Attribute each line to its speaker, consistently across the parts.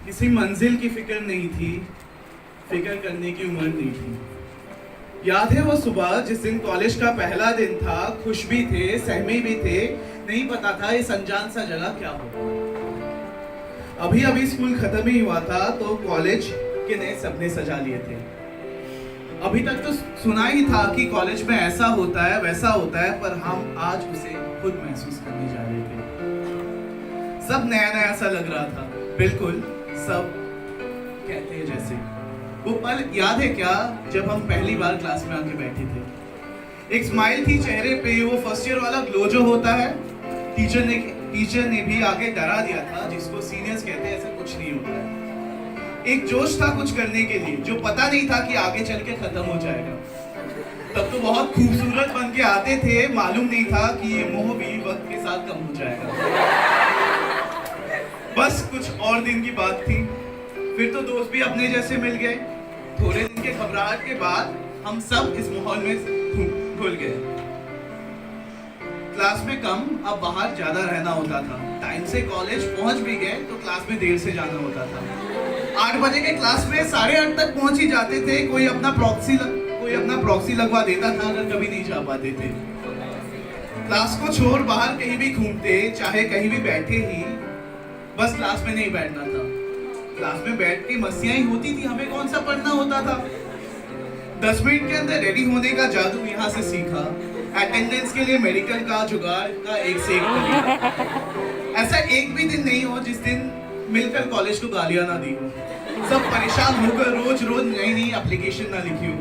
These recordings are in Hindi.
Speaker 1: किसी मंजिल की फिक्र नहीं थी, फिक्र करने की उम्र नहीं थी। याद है वो सुबह जिस दिन कॉलेज का पहला दिन था, खुश भी थे, सहमे भी थे, नहीं पता था इस अनजान सा जगह क्या हो। अभी अभी स्कूल खत्म ही हुआ था तो कॉलेज के नए सपने सजा लिए थे। अभी तक तो सुना ही था कि कॉलेज में ऐसा होता है वैसा होता है, पर हम आज उसे खुद महसूस करने जा रहे थे। सब नया नया सा लग रहा था, बिल्कुल सब कहते हैं जैसे। वो पल याद है क्या जब हम पहली बार क्लास में आके बैठे थे। एक स्माइल थी चेहरे पे, वो फर्स्ट ईयर वाला ग्लो जो होता है। टीचर ने भी आगे डरा दिया था, जिसको सीनियर्स कहते हैं ऐसा कुछ नहीं होता है। एक जोश था कुछ करने के लिए जो पता नहीं था कि आगे चल के खत्म हो जाएगा। तब तो बहुत खूबसूरत बन के आते थे, मालूम नहीं था कि ये मोह भी वक्त के साथ कम हो जाएगा। बस कुछ और दिन की बात थी, फिर तो दोस्त भी अपने जैसे मिल गए। थोड़े दिन के घबराहट के बाद हम सब इस माहौल में घुल गए। क्लास में कम, अब बाहर ज्यादा रहना होता था। टाइम से कॉलेज पहुंच भी गए तो क्लास में देर से जाना होता था। 8 बजे के क्लास में 8:30 तक पहुंच ही जाते थे। कोई अपना प्रॉक्सी लगवा देता था अगर कभी नहीं जा पाते थे। क्लास को छोड़ बाहर कहीं भी घूमते, चाहे कहीं भी बैठे ही, बस क्लास में नहीं बैठना था। क्लास में बैठ के मस्तियां ही होती थी, हमें कौन सा पढ़ना होता था। 10 मिनट के अंदर रेडी होने का जादू यहाँ से सीखा। अटेंडेंस के लिए मेडिकल का जुगाड़ का एक से एक तरीका। ऐसा एक भी दिन नहीं हो जिस दिन मिलकर कॉलेज को गालियां ना दी हो। सब परेशान होकर रोज नई नई एप्लीकेशन ना लिखी हो।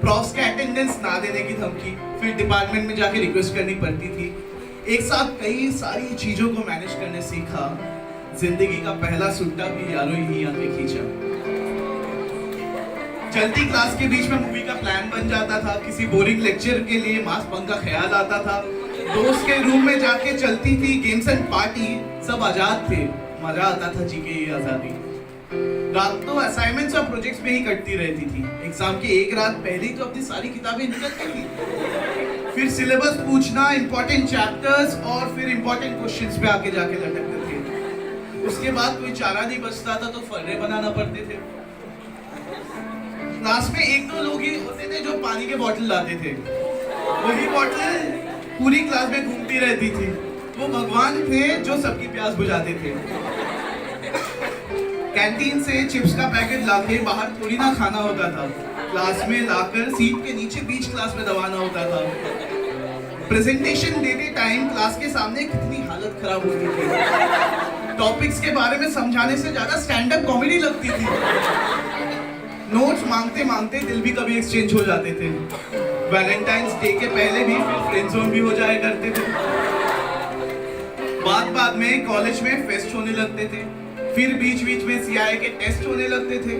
Speaker 1: प्रॉफ्स के अटेंडेंस ना देने की धमकी, फिर डिपार्टमेंट में जाके रिक्वेस्ट करनी पड़ती थी। एक साथ कई सारी चीजों को मैनेज करने सीखा। जिंदगी का पहला सुट्टा भी यारों ही आके खींचा। चलती क्लास के बीच में मूवी का प्लान बन जाता था। किसी बोरिंग लेक्चर के लिए मास बंक का ख्याल आता था। दोस्त के रूम में जाके चलती थी गेम्स एंड पार्टी। सब आजाद थे, मजा आता था जी के ये आजादी। रात तो असाइनमेंट्स और प्रोजेक्ट्स में ही कटती रहती थी। एग्जाम की एक रात पहले तो अपनी सारी किताबें निकलती थी। फिर सिलेबस पूछना, इंपॉर्टेंट चैप्टर्स और फिर इंपॉर्टेंट क्वेश्चंस पे आके जाके लटकते थे। उसके बाद कोई चारा नहीं बचता था तो फर्रे बनाना पड़ते थे। क्लास में 1-2 लोग ही होते थे जो पानी के बोतल लाते थे। वही बोतल पूरी क्लास में घूमती रहती थी। वो भगवान थे जो सबकी प्यास बुझाते थे। कैंटीन से चिप्स का पैकेट लाके बाहर थोड़ी ना खाना होता था, क्लास में लाकर सीट के नीचे बीच क्लास में दबाना होता था। प्रेजेंटेशन देते टाइम क्लास के सामने कितनी हालत खराब होती थी। टॉपिक्स के बारे में समझाने से ज्यादा स्टैंड अप कॉमेडी लगती थी। नोट्स मांगते मांगते दिल भी कभी एक्सचेंज हो जाते थे। वैलेंटाइंस डे के पहले भी फ्रेंड जोन भी हो जाया करते थे। बाद में कॉलेज में फेस्ट होने लगते थे। फिर बीच में सीआईए के टेस्ट होने लगते थे।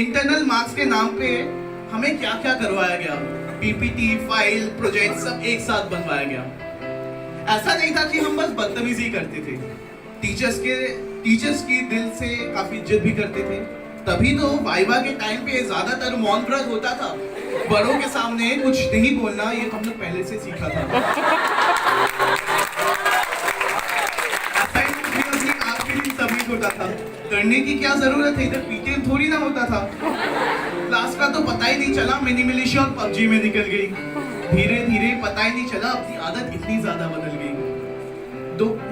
Speaker 1: इंटरनल मार्क्स के नाम पे हमें क्या क्या करवाया गया। पीपीटी, फाइल, प्रोजेक्ट सब एक साथ बनवाया गया। ऐसा नहीं था कि हम बस बदतमीजी करते थे। टीचर्स की दिल से काफी इज्जत भी करते थे। तभी तो वाइवा के टाइम पे ज्यादातर मौन व्रत होता था। बड़ों के सामने कुछ नहीं बोलना, ये हम लोग पहले से सीखा था। सबमिट होता था, करने की क्या जरूरत है, इधर पीटीएम थोड़ी ना होता था। क्लास का तो पता ही नहीं चला, मिनी मिलिशिया और पबजी में निकल गई। धीरे धीरे पता ही नहीं चला, अपनी आदत इतनी ज्यादा बदल गई।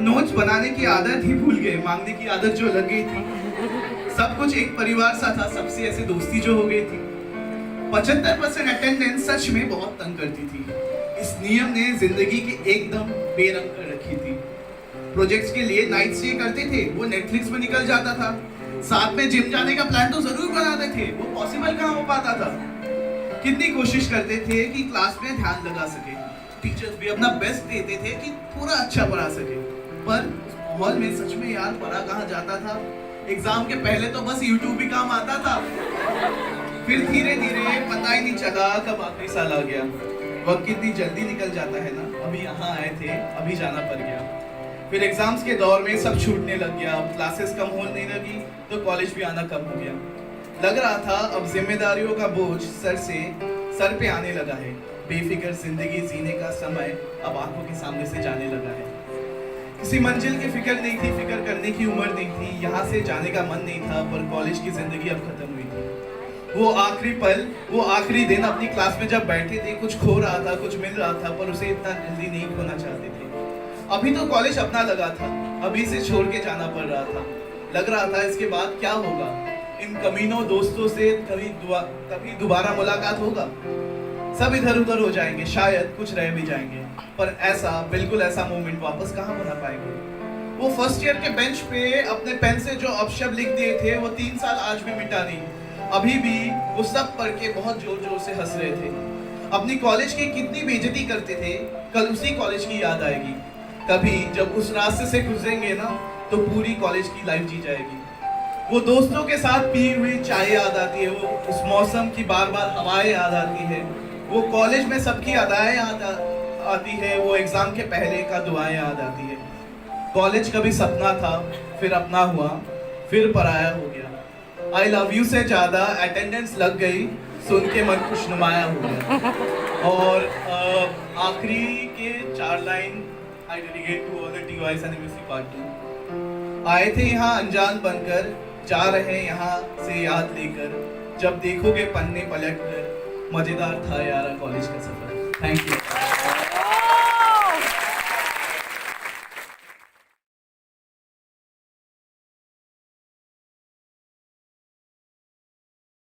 Speaker 1: नोट्स बनाने की आदत ही भूल गए, मांगने की आदत जो लग गई थी। सब कुछ एक परिवार सा था, सबसे ऐसे दोस्ती जो हो गई थी। 75% अटेंडेंस सच में बहुत तंग करती थी। इस नियम ने जिंदगी की एकदम बेरंग कर रखी थी। प्रोजेक्ट्स के लिए नाइट स्टे करते थे, वो नेटफ्लिक्स में निकल जाता था। साथ में जिम जाने का प्लान तो जरूर बनाते थे, वो पॉसिबल कहाँ हो पाता था। कितनी कोशिश करते थे कि क्लास में ध्यान लगा सके। टीचर्स भी अपना बेस्ट देते थे कि पूरा अच्छा पढ़ा सके, पर माहौल में सच में यार पढ़ा कहाँ जाता था। एग्जाम के पहले तो बस यूट्यूब भी काम आता था। फिर धीरे धीरे पता ही नहीं चला कब आखिरी साल आ गया। वक्त कितनी जल्दी निकल जाता है ना। अभी यहाँ आए थे, अभी जाना पड़ गया। फिर एग्जाम्स के दौर में सब छूटने लग गया। अब क्लासेस कम होने लगी तो कॉलेज भी आना कम हो गया। लग रहा था अब जिम्मेदारियों का बोझ सर पे आने लगा है। बेफिक्र जिंदगी जीने का समय अब आंखों के सामने से जाने लगा है। किसी मंजिल की फिक्र नहीं थी, फिक्र करने की उम्र नहीं थी, यहाँ से जाने का मन नहीं था, पर कॉलेज की जिंदगी अब खत्म हुई थी। वो आखिरी पल, वो आखिरी दिन अपनी क्लास में जब बैठे थे, कुछ खो रहा था, कुछ मिल रहा था, पर उसे इतना जल्दी नहीं खोना चाहते थे। अभी तो कॉलेज अपना लगा था, अभी से छोड़ के जाना पड़ रहा था। लग रहा था इसके बाद क्या होगा, इन कमीनों दोस्तों से कभी दोबारा मुलाकात होगा। सब इधर उधर हो जाएंगे, शायद कुछ रह भी जाएंगे, पर ऐसा बिल्कुल ऐसा मोमेंट वापस कहाँ बना पाएंगे। वो फर्स्ट ईयर के बेंच पे अपने पेन से जो अपशब्द लिख दिए थे, वो 3 साल आज भी मिटा नहीं। अभी भी वो सब पढ़ के बहुत जोर जोर से हंस रहे थे। अपनी कॉलेज की कितनी बेइज्जती करते थे, कल उसी कॉलेज की याद आएगी। कभी जब उस रास्ते से गुजरेंगे ना, तो पूरी कॉलेज की लाइफ जी जाएगी। वो दोस्तों के साथ पी हुई चाय याद आती है, वो उस मौसम की बार बार हवाएं याद आती है, वो कॉलेज में सबकी अदाएं याद आती है, वो एग्जाम के पहले का दुआएं याद आती है। कॉलेज कभी सपना था, फिर अपना हुआ, फिर पराया हो गया। आई लव यू से ज्यादा अटेंडेंस लग गई, सुन के मन खुशनुमाया हो गया। और आखिरी के 4 line I dedicate to all the TYS anniversary part 2। आए थे यहाँ अनजान बनकर, जा रहे हैं यहाँ से याद लेकर, जब देखोगे पन्ने पलट कर, मजेदार था यारा कॉलेज का सफर। Thank you.